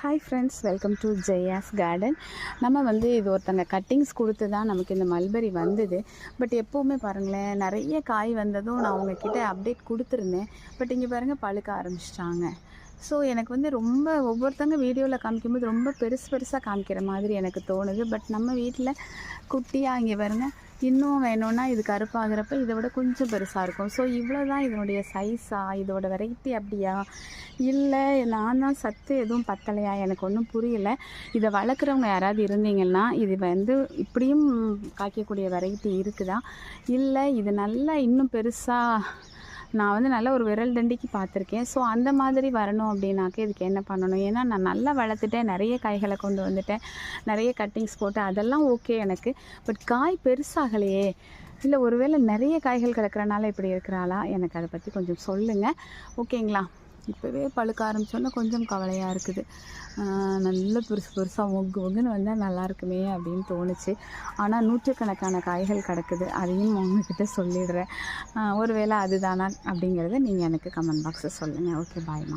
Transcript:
Hi friends, welcome to Jaya's garden. நம்ம இது ஒருத்தங்க கட்டிங்ஸ் கொடுத்து தான் நமக்கு இந்த மல்பெரி வந்தது. பட் எப்போவுமே பாருங்களேன், நிறைய காய் வந்ததும் நான் உங்ககிட்ட அப்டேட் கொடுத்துருந்தேன். பட் இங்கே பாருங்கள், பழுக்க ஆரம்பிச்சிட்டாங்க. ஸோ எனக்கு ரொம்ப ஒவ்வொருத்தங்க வீடியோவில் காமிக்கும்போது ரொம்ப பெருசாக காமிக்கிற மாதிரி எனக்கு தோணுது. பட் நம்ம வீட்டில் குட்டியாக இங்கே பாருங்கள், இன்னும் வேணும்னா இது கருப்பாகிறப்ப இதை விட கொஞ்சம் பெருசாக இருக்கும். ஸோ இவ்வளோ தான் இதனுடைய சைஸா, இதோட வெரைட்டி அப்படியா, இல்லை நான் தான் சத்து எதுவும் பத்தலையா, எனக்கு ஒன்றும் புரியல. இதை வளர்க்குறவங்க யாராவது இருந்தீங்கன்னா, இது இப்படியும் காய்க்கக்கூடிய வெரைட்டி இருக்குதா, இல்லை இது நல்லா இன்னும் பெருசாக நான் நல்லா ஒரு விரல் தண்டிக்கு பார்த்துருக்கேன். ஸோ அந்த மாதிரி வரணும் அப்படின்னாக்க இதுக்கு என்ன பண்ணணும்? ஏன்னா நான் நல்லா வளர்த்துட்டேன், நிறைய காய்களை கொண்டு வந்துட்டேன், நிறைய கட்டிங்ஸ் போட்டேன், அதெல்லாம் ஓகே எனக்கு. பட் காய் பெருசாகலையே, இல்லை ஒருவேளை நிறைய காய்கள் கிடக்கிறனால இப்படி இருக்கிறாளா, எனக்கு அதை பற்றி கொஞ்சம் சொல்லுங்கள், ஓகேங்களா? இப்போவே பழுக்க ஆரம்பித்தோன்னா கொஞ்சம் கவலையாக இருக்குது. நல்ல பெருசாக ஒங்குன்னு வந்தால் நல்லாயிருக்குமே அப்படின்னு தோணுச்சு. ஆனால் நூற்றுக்கணக்கான காய்கள் கிடக்குது, அதையும் உங்ககிட்ட சொல்லிடுறேன். ஒருவேளை அதுதானா அப்படிங்கிறத நீங்கள் எனக்கு கமெண்ட் பாக்ஸில் சொல்லுங்கள். ஓகே, பாய்மா.